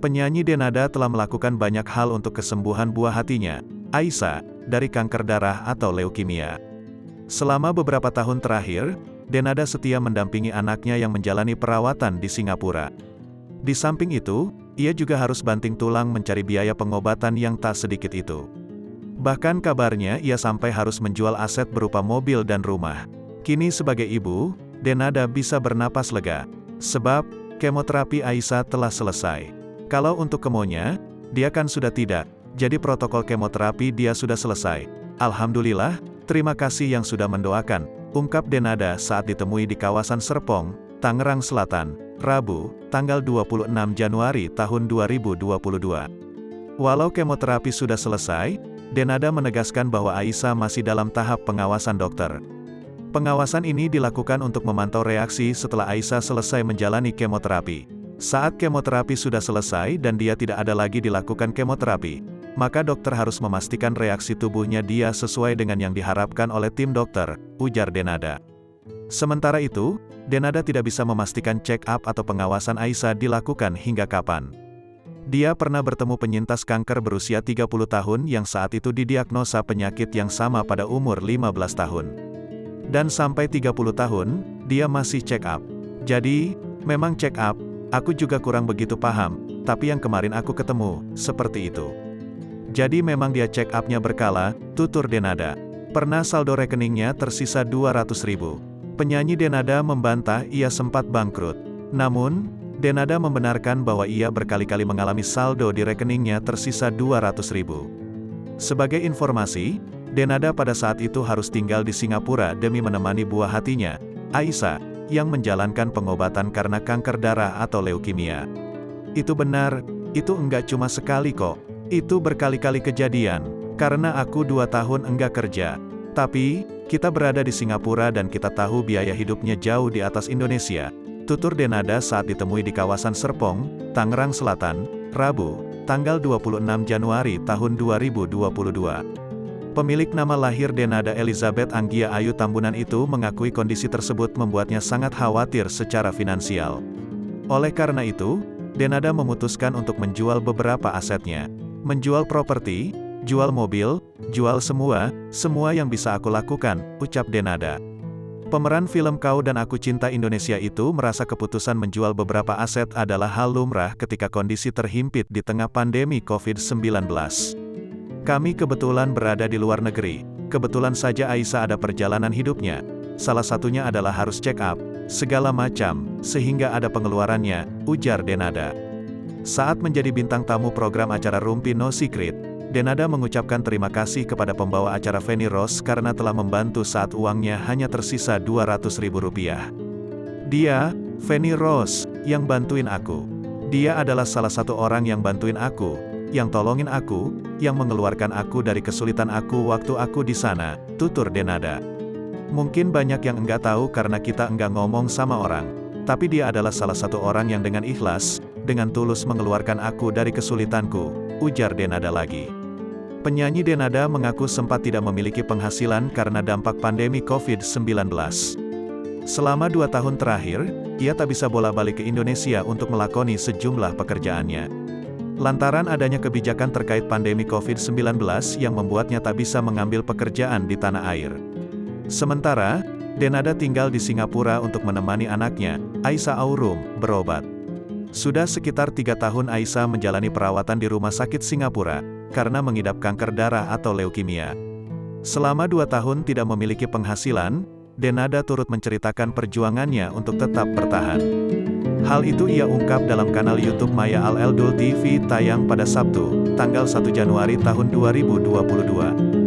Penyanyi Denada telah melakukan banyak hal untuk kesembuhan buah hatinya, Aisyah, dari kanker darah atau leukemia. Selama beberapa tahun terakhir, Denada setia mendampingi anaknya yang menjalani perawatan di Singapura. Di samping itu, ia juga harus banting tulang mencari biaya pengobatan yang tak sedikit itu. Bahkan kabarnya ia sampai harus menjual aset berupa mobil dan rumah. Kini sebagai ibu, Denada bisa bernapas lega, sebab kemoterapi Aisyah telah selesai. Kalau untuk kemonya, dia kan sudah tidak, jadi protokol kemoterapi dia sudah selesai. Alhamdulillah, terima kasih yang sudah mendoakan, ungkap Denada saat ditemui di kawasan Serpong, Tangerang Selatan, Rabu, tanggal 26 Januari tahun 2022. Walau kemoterapi sudah selesai, Denada menegaskan bahwa Aisyah masih dalam tahap pengawasan dokter. Pengawasan ini dilakukan untuk memantau reaksi setelah Aisyah selesai menjalani kemoterapi. Saat kemoterapi sudah selesai dan dia tidak ada lagi dilakukan kemoterapi, maka dokter harus memastikan reaksi tubuhnya dia sesuai dengan yang diharapkan oleh tim dokter, ujar Denada. Sementara itu, Denada tidak bisa memastikan check-up atau pengawasan Aisyah dilakukan hingga kapan. Dia pernah bertemu penyintas kanker berusia 30 tahun yang saat itu didiagnosa penyakit yang sama pada umur 15 tahun. Dan sampai 30 tahun, dia masih check-up. Jadi, memang check-up, aku juga kurang begitu paham, tapi yang kemarin aku ketemu, seperti itu. Jadi memang dia check-up-nya berkala, tutur Denada. Pernah saldo rekeningnya tersisa 200.000. Penyanyi Denada membantah ia sempat bangkrut. Namun, Denada membenarkan bahwa ia berkali-kali mengalami saldo di rekeningnya tersisa 200.000. Sebagai informasi, Denada pada saat itu harus tinggal di Singapura demi menemani buah hatinya, Aisyah, yang menjalankan pengobatan karena kanker darah atau leukemia. Itu benar, itu enggak cuma sekali kok. Itu berkali-kali kejadian, karena aku 2 tahun enggak kerja. Tapi, kita berada di Singapura dan kita tahu biaya hidupnya jauh di atas Indonesia, tutur Denada saat ditemui di kawasan Serpong, Tangerang Selatan, Rabu, tanggal 26 Januari tahun 2022. Pemilik nama lahir Denada Elizabeth Anggia Ayu Tambunan itu mengakui kondisi tersebut membuatnya sangat khawatir secara finansial. Oleh karena itu, Denada memutuskan untuk menjual beberapa asetnya. Menjual properti, jual mobil, jual semua yang bisa aku lakukan, ucap Denada. Pemeran film Kau dan Aku Cinta Indonesia itu merasa keputusan menjual beberapa aset adalah hal lumrah ketika kondisi terhimpit di tengah pandemi COVID-19. Kami kebetulan berada di luar negeri, kebetulan saja Aisyah ada perjalanan hidupnya, salah satunya adalah harus check up, segala macam, sehingga ada pengeluarannya, ujar Denada. Saat menjadi bintang tamu program acara Rumpi No Secret, Denada mengucapkan terima kasih kepada pembawa acara Feni Rose karena telah membantu saat uangnya hanya tersisa Rp200.000. Dia, Feni Rose, yang bantuin aku. Dia adalah salah satu orang yang bantuin aku, yang tolongin aku, yang mengeluarkan aku dari kesulitan aku waktu aku di sana, tutur Denada. Mungkin banyak yang enggak tahu karena kita enggak ngomong sama orang, tapi dia adalah salah satu orang yang dengan ikhlas, dengan tulus mengeluarkan aku dari kesulitanku, ujar Denada lagi. Penyanyi Denada mengaku sempat tidak memiliki penghasilan karena dampak pandemi COVID-19. Selama 2 tahun terakhir, ia tak bisa bolak-balik ke Indonesia untuk melakoni sejumlah pekerjaannya. Lantaran adanya kebijakan terkait pandemi COVID-19 yang membuatnya tak bisa mengambil pekerjaan di tanah air. Sementara, Denada tinggal di Singapura untuk menemani anaknya, Aisyah Aurum, berobat. Sudah sekitar 3 tahun Aisyah menjalani perawatan di rumah sakit Singapura, karena mengidap kanker darah atau leukemia. Selama 2 tahun tidak memiliki penghasilan, Denada turut menceritakan perjuangannya untuk tetap bertahan. Hal itu ia ungkap dalam kanal YouTube Maya Al Eldul TV tayang pada Sabtu, tanggal 1 Januari tahun 2022.